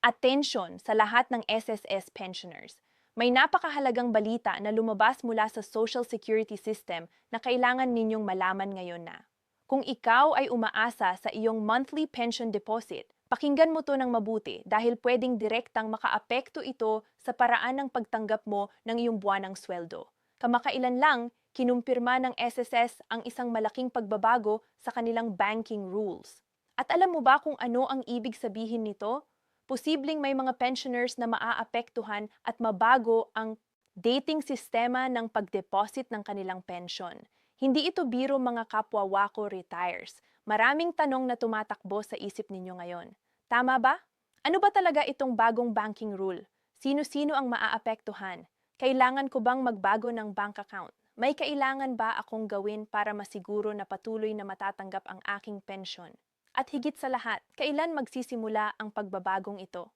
Attention sa lahat ng SSS pensioners. May napakahalagang balita na lumabas mula sa Social Security System na kailangan ninyong malaman ngayon na. Kung ikaw ay umaasa sa iyong monthly pension deposit, pakinggan mo to ng mabuti dahil pwedeng direktang makaapekto ito sa paraan ng pagtanggap mo ng iyong buwanang sweldo. Kamakailan lang, kinumpirma ng SSS ang isang malaking pagbabago sa kanilang banking rules. At alam mo ba kung ano ang ibig sabihin nito? Posibleng may mga pensioners na maaapektuhan at mabago ang dating sistema ng pagdeposit ng kanilang pension. Hindi ito biro mga kapwa wako retires. Maraming tanong na tumatakbo sa isip ninyo ngayon. Tama ba? Ano ba talaga itong bagong banking rule? Sino-sino ang maaapektuhan? Kailangan ko bang magbago ng bank account? May kailangan ba akong gawin para masiguro na patuloy na matatanggap ang aking pensyon? At higit sa lahat, kailan magsisimula ang pagbabagong ito?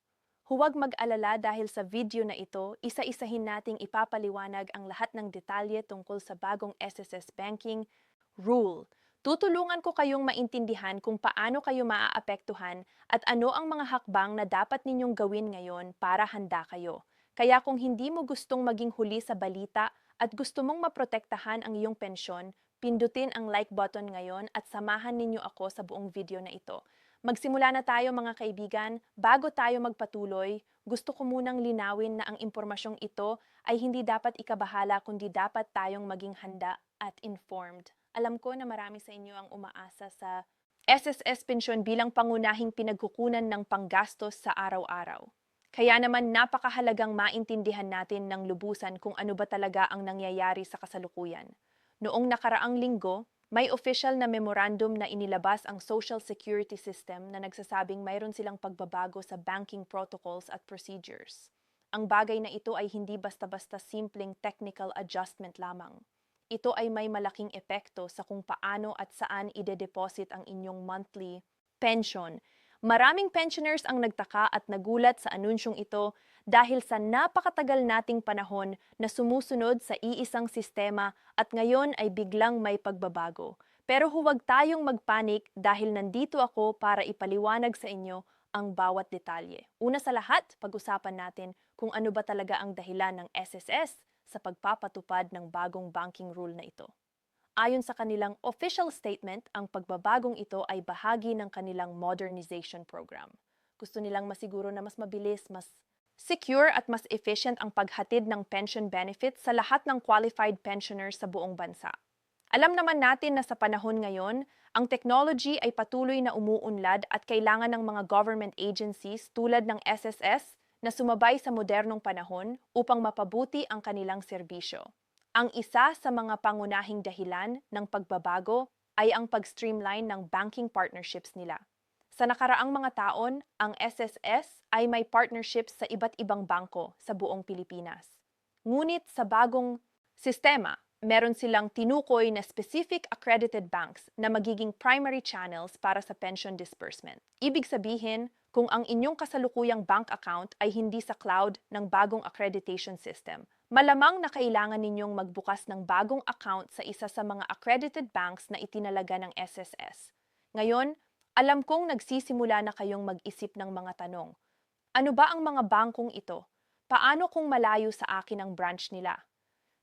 Huwag mag-alala dahil sa video na ito, isa-isahin nating ipapaliwanag ang lahat ng detalye tungkol sa bagong SSS Banking Rule. Tutulungan ko kayong maintindihan kung paano kayo maaapektuhan at ano ang mga hakbang na dapat ninyong gawin ngayon para handa kayo. Kaya kung hindi mo gustong maging huli sa balita at gusto mong maprotektahan ang iyong pensyon, pindutin ang like button ngayon at samahan ninyo ako sa buong video na ito. Magsimula na tayo mga kaibigan. Bago tayo magpatuloy, gusto ko munang linawin na ang impormasyong ito ay hindi dapat ikabahala kundi dapat tayong maging handa at informed. Alam ko na marami sa inyo ang umaasa sa SSS pensyon bilang pangunahing pinagkukunan ng panggastos sa araw-araw. Kaya naman napakahalagang maintindihan natin ng lubusan kung ano ba talaga ang nangyayari sa kasalukuyan. Noong nakaraang linggo, may official na memorandum na inilabas ang Social Security System na nagsasabing mayroon silang pagbabago sa banking protocols at procedures. Ang bagay na ito ay hindi basta-basta simpleng technical adjustment lamang. Ito ay may malaking epekto sa kung paano at saan ide-deposit ang inyong monthly pension. Maraming pensioners ang nagtaka at nagulat sa anunsyong ito dahil sa napakatagal nating panahon na sumusunod sa iisang sistema at ngayon ay biglang may pagbabago. Pero huwag tayong magpanik dahil nandito ako para ipaliwanag sa inyo ang bawat detalye. Una sa lahat, pag-usapan natin kung ano ba talaga ang dahilan ng SSS sa pagpapatupad ng bagong banking rule na ito. Ayon sa kanilang official statement, ang pagbabagong ito ay bahagi ng kanilang modernization program. Gusto nilang masiguro na mas mabilis, mas secure at mas efficient ang paghatid ng pension benefits sa lahat ng qualified pensioners sa buong bansa. Alam naman natin na sa panahon ngayon, ang technology ay patuloy na umuunlad at kailangan ng mga government agencies tulad ng SSS na sumabay sa modernong panahon upang mapabuti ang kanilang serbisyo. Ang isa sa mga pangunahing dahilan ng pagbabago ay ang pag-streamline ng banking partnerships nila. Sa nakaraang mga taon, ang SSS ay may partnerships sa iba't ibang bangko sa buong Pilipinas. Ngunit sa bagong sistema, meron silang tinukoy na specific accredited banks na magiging primary channels para sa pension disbursement. Ibig sabihin, kung ang inyong kasalukuyang bank account ay hindi sa cloud ng bagong accreditation system, malamang na kailangan ninyong magbukas ng bagong account sa isa sa mga accredited banks na itinalaga ng SSS. Ngayon, alam kong nagsisimula na kayong mag-isip ng mga tanong. Ano ba ang mga bangkong ito? Paano kung malayo sa akin ang branch nila?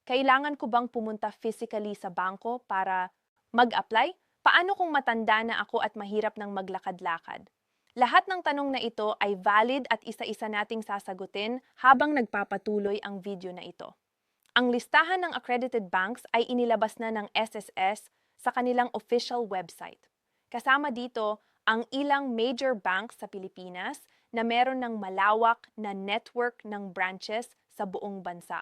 Kailangan ko bang pumunta physically sa bangko para mag-apply? Paano kung matanda na ako at mahirap ng maglakad-lakad? Lahat ng tanong na ito ay valid at isa-isa nating sasagutin habang nagpapatuloy ang video na ito. Ang listahan ng accredited banks ay inilabas na ng SSS sa kanilang official website. Kasama dito ang ilang major banks sa Pilipinas na meron ng malawak na network ng branches sa buong bansa.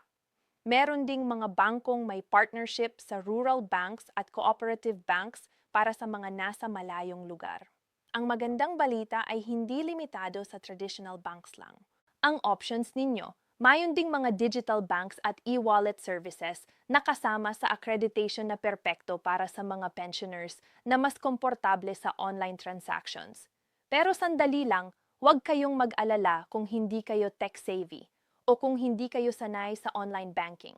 Meron ding mga bangkong may partnership sa rural banks at cooperative banks para sa mga nasa malayong lugar. Ang magandang balita ay hindi limitado sa traditional banks lang. Ang options ninyo, mayon ding mga digital banks at e-wallet services na kasama sa accreditation na perpekto para sa mga pensioners na mas komportable sa online transactions. Pero sandali lang, huwag kayong mag-alala kung hindi kayo tech-savvy o kung hindi kayo sanay sa online banking.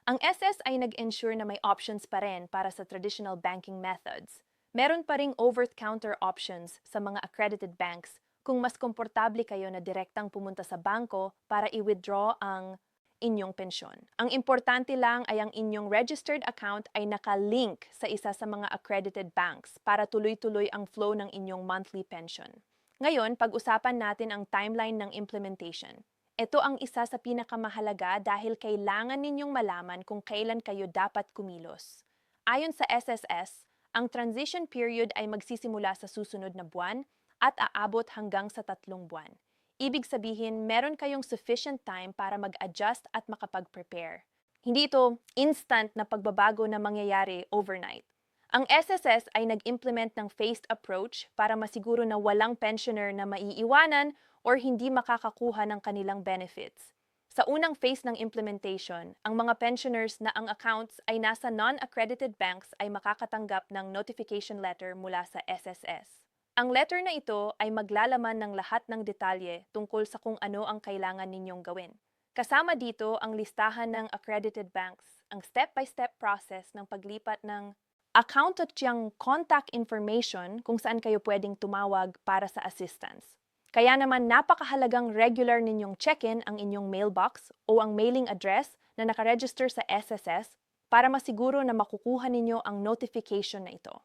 Ang SS ay nag-ensure na may options pa rin para sa traditional banking methods. Meron pa ring over-the-counter options sa mga accredited banks kung mas komportable kayo na direktang pumunta sa bangko para i-withdraw ang inyong pensyon. Ang importante lang ay ang inyong registered account ay nakalink sa isa sa mga accredited banks para tuloy-tuloy ang flow ng inyong monthly pension. Ngayon, pag-usapan natin ang timeline ng implementation. Ito ang isa sa pinakamahalaga dahil kailangan ninyong malaman kung kailan kayo dapat kumilos. Ayon sa SSS, ang transition period ay magsisimula sa susunod na buwan at aabot hanggang sa 3 buwan. Ibig sabihin, meron kayong sufficient time para mag-adjust at makapag-prepare. Hindi ito instant na pagbabago na mangyayari overnight. Ang SSS ay nag-implement ng phased approach para masiguro na walang pensioner na maiiwanan or hindi makakakuha ng kanilang benefits. Sa unang phase ng implementation, ang mga pensioners na ang accounts ay nasa non-accredited banks ay makakatanggap ng notification letter mula sa SSS. Ang letter na ito ay maglalaman ng lahat ng detalye tungkol sa kung ano ang kailangan ninyong gawin. Kasama dito ang listahan ng accredited banks, ang step-by-step process ng paglipat ng account at yung contact information kung saan kayo pwedeng tumawag para sa assistance. Kaya naman napakahalagang regular ninyong check-in ang inyong mailbox o ang mailing address na nakaregister sa SSS para masiguro na makukuha ninyo ang notification na ito.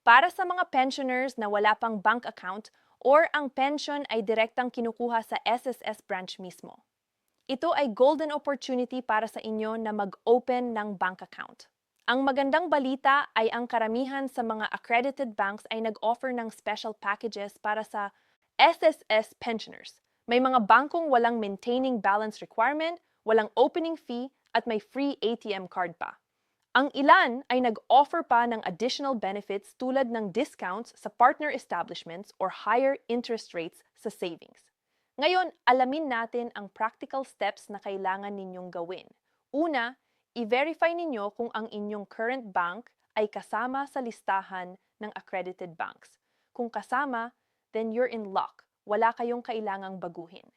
Para sa mga pensioners na wala pang bank account or ang pension ay direktang kinukuha sa SSS branch mismo. Ito ay golden opportunity para sa inyo na mag-open ng bank account. Ang magandang balita ay ang karamihan sa mga accredited banks ay nag-offer ng special packages para sa SSS pensioners. May mga bangkong walang maintaining balance requirement, walang opening fee, at may free ATM card pa. Ang ilan ay nag-offer pa ng additional benefits tulad ng discounts sa partner establishments or higher interest rates sa savings. Ngayon, alamin natin ang practical steps na kailangan ninyong gawin. Una, i-verify ninyo kung ang inyong current bank ay kasama sa listahan ng accredited banks. Kung kasama, then you're in luck. Wala kayong kailangang baguhin.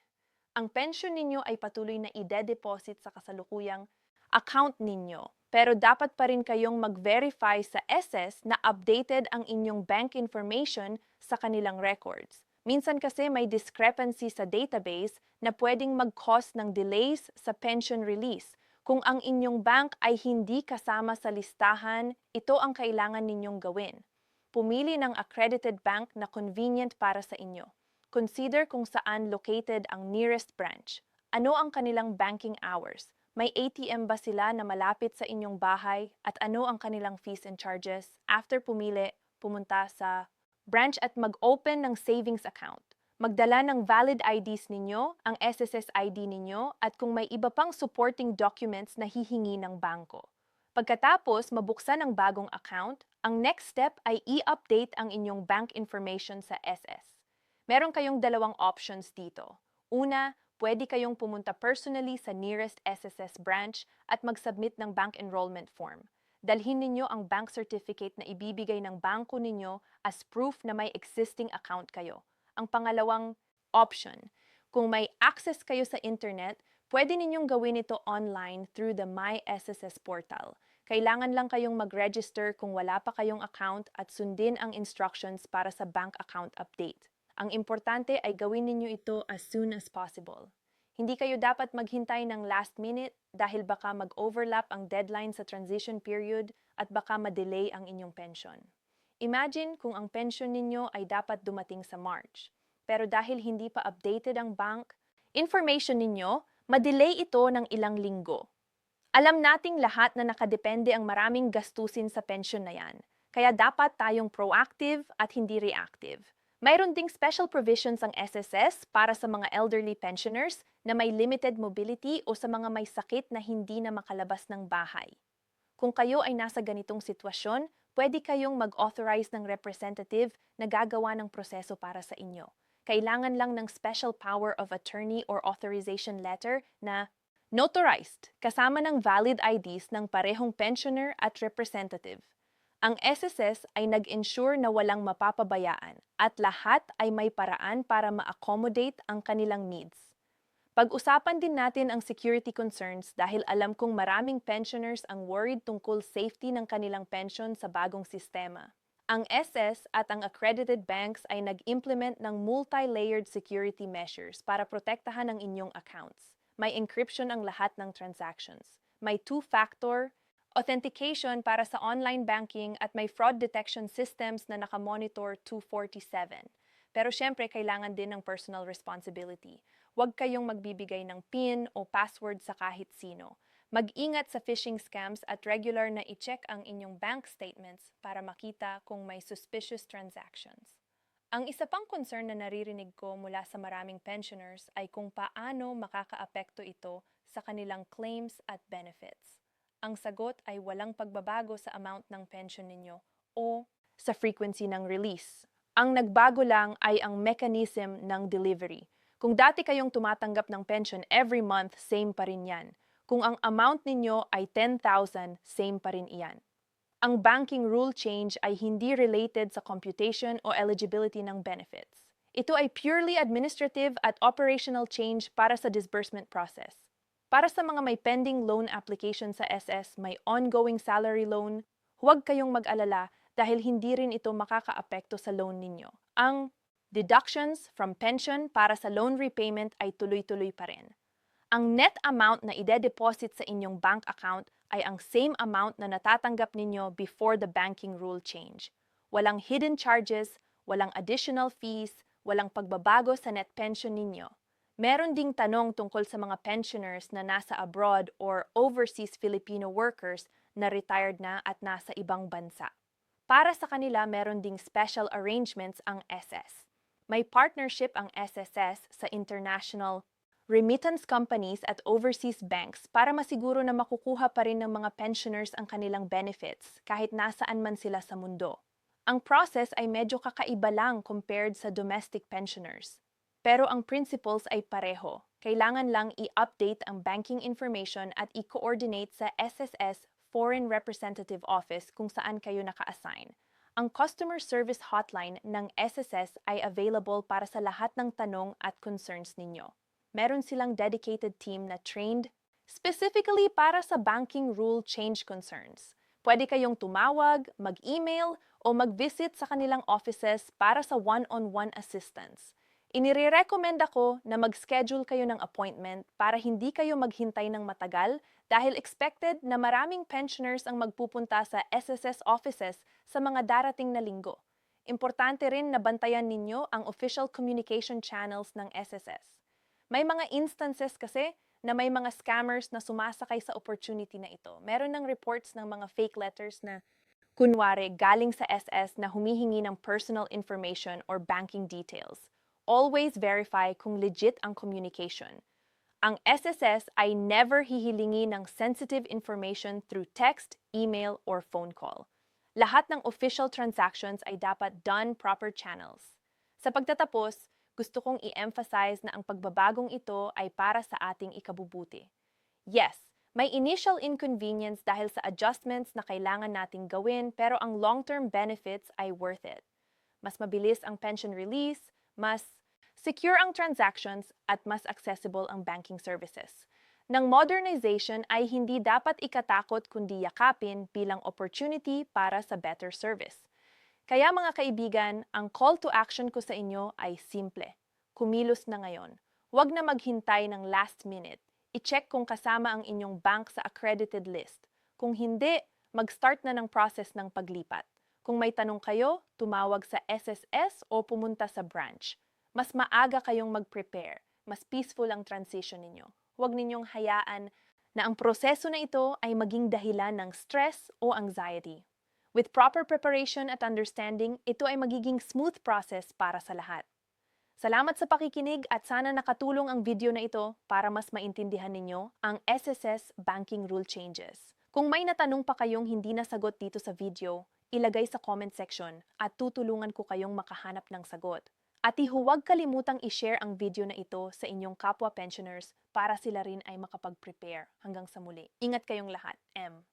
Ang pension ninyo ay patuloy na ide-deposit sa kasalukuyang account ninyo. Pero dapat pa rin kayong mag-verify sa SS na updated ang inyong bank information sa kanilang records. Minsan kasi may discrepancy sa database na pwedeng mag-cause ng delays sa pension release. Kung ang inyong bank ay hindi kasama sa listahan, ito ang kailangan ninyong gawin. Pumili ng accredited bank na convenient para sa inyo. Consider kung saan located ang nearest branch. Ano ang kanilang banking hours? May ATM ba sila na malapit sa inyong bahay at ano ang kanilang fees and charges? After pumili, pumunta sa branch at mag-open ng savings account. Magdala ng valid IDs ninyo, ang SSS ID ninyo, at kung may iba pang supporting documents na hihingi ng bangko. Pagkatapos mabuksan ang bagong account, ang next step ay i-update ang inyong bank information sa SS. Meron kayong dalawang options dito. Una, pwede kayong pumunta personally sa nearest SSS branch at mag-submit ng bank enrollment form. Dalhin ninyo ang bank certificate na ibibigay ng bangko ninyo as proof na may existing account kayo. Ang pangalawang option, kung may access kayo sa internet, pwede ninyong gawin ito online through the My SSS portal. Kailangan lang kayong mag-register kung wala pa kayong account at sundin ang instructions para sa bank account update. Ang importante ay gawin ninyo ito as soon as possible. Hindi kayo dapat maghintay ng last minute dahil baka mag-overlap ang deadline sa transition period at baka ma-delay ang inyong pension. Imagine kung ang pension ninyo ay dapat dumating sa March. Pero dahil hindi pa updated ang bank, information ninyo, ma-delay ito ng ilang linggo. Alam nating lahat na nakadepende ang maraming gastusin sa pension na yan. Kaya dapat tayong proactive at hindi reactive. Mayroon ding special provisions ang SSS para sa mga elderly pensioners na may limited mobility o sa mga may sakit na hindi na makalabas ng bahay. Kung kayo ay nasa ganitong sitwasyon, pwede kayong mag-authorize ng representative na gagawa ng proseso para sa inyo. Kailangan lang ng special power of attorney or authorization letter na notarized kasama ng valid IDs ng parehong pensioner at representative. Ang SSS ay nag-ensure na walang mapapabayaan at lahat ay may paraan para ma-accommodate ang kanilang needs. Pag-usapan din natin ang security concerns dahil alam kong maraming pensioners ang worried tungkol safety ng kanilang pension sa bagong sistema. Ang SS at ang accredited banks ay nag-implement ng multi-layered security measures para protektahan ang inyong accounts. May encryption ang lahat ng transactions. May two-factor authentication para sa online banking at may fraud detection systems na nakamonitor 247. Pero syempre, kailangan din ng personal responsibility. Huwag kayong magbibigay ng PIN o password sa kahit sino. Mag-ingat sa phishing scams at regular na i-check ang inyong bank statements para makita kung may suspicious transactions. Ang isa pang concern na naririnig ko mula sa maraming pensioners ay kung paano makakaapekto ito sa kanilang claims at benefits. Ang sagot ay walang pagbabago sa amount ng pension ninyo o sa frequency ng release. Ang nagbago lang ay ang mechanism ng delivery. Kung dati kayong tumatanggap ng pension every month, same pa rin yan. Kung ang amount ninyo ay 10,000, same pa rin iyan. Ang banking rule change ay hindi related sa computation o eligibility ng benefits. Ito ay purely administrative at operational change para sa disbursement process. Para sa mga may pending loan application sa SS, may ongoing salary loan, huwag kayong mag-alala dahil hindi rin ito makakaapekto sa loan ninyo. Ang deductions from pension para sa loan repayment ay tuloy-tuloy pa rin. Ang net amount na ide-deposit sa inyong bank account ay ang same amount na natatanggap ninyo before the banking rule change. Walang hidden charges, walang additional fees, walang pagbabago sa net pension ninyo. Meron ding tanong tungkol sa mga pensioners na nasa abroad or overseas Filipino workers na retired na at nasa ibang bansa. Para sa kanila, meron ding special arrangements ang SS. May partnership ang SSS sa international remittance companies at overseas banks para masiguro na makukuha pa rin ng mga pensioners ang kanilang benefits kahit nasaan man sila sa mundo. Ang process ay medyo kakaiba lang compared sa domestic pensioners. Pero ang principles ay pareho. Kailangan lang i-update ang banking information at i-coordinate sa SSS Foreign Representative Office kung saan kayo naka-assign. Ang customer service hotline ng SSS ay available para sa lahat ng tanong at concerns ninyo. Meron silang dedicated team na trained specifically para sa banking rule change concerns. Pwede kayong tumawag, mag-email, o mag-visit sa kanilang offices para sa one-on-one assistance. Inire-recommend ako na mag-schedule kayo ng appointment para hindi kayo maghintay ng matagal dahil expected na maraming pensioners ang magpupunta sa SSS offices sa mga darating na linggo. Importante rin na bantayan ninyo ang official communication channels ng SSS. May mga instances kasi na may mga scammers na sumasakay sa opportunity na ito. Meron ng reports ng mga fake letters na kunwari galing sa SS na humihingi ng personal information or banking details. Always verify kung legit ang communication. Ang SSS ay never hihilingi ng sensitive information through text, email, or phone call. Lahat ng official transactions ay dapat done proper channels. Sa pagtatapos, gusto kong i-emphasize na ang pagbabagong ito ay para sa ating ikabubuti. Yes, may initial inconvenience dahil sa adjustments na kailangan nating gawin pero ang long-term benefits ay worth it. Mas mabilis ang pension release, mas secure ang transactions at mas accessible ang banking services. Ng modernization ay hindi dapat ikatakot kundi yakapin bilang opportunity para sa better service. Kaya mga kaibigan, ang call to action ko sa inyo ay simple. Kumilos na ngayon. Huwag na maghintay ng last minute. I-check kung kasama ang inyong bank sa accredited list. Kung hindi, mag-start na ng process ng paglipat. Kung may tanong kayo, tumawag sa SSS o pumunta sa branch. Mas maaga kayong mag-prepare. Mas peaceful ang transition ninyo. Huwag ninyong hayaan na ang proseso na ito ay maging dahilan ng stress o anxiety. With proper preparation at understanding, ito ay magiging smooth process para sa lahat. Salamat sa pakikinig at sana nakatulong ang video na ito para mas maintindihan ninyo ang SSS Banking Rule Changes. Kung may natanong pa kayong hindi nasagot dito sa video, ilagay sa comment section at tutulungan ko kayong makahanap ng sagot. At huwag kalimutang i-share ang video na ito sa inyong kapwa pensioners para sila rin ay makapag-prepare. Hanggang sa muli. Ingat kayong lahat. M.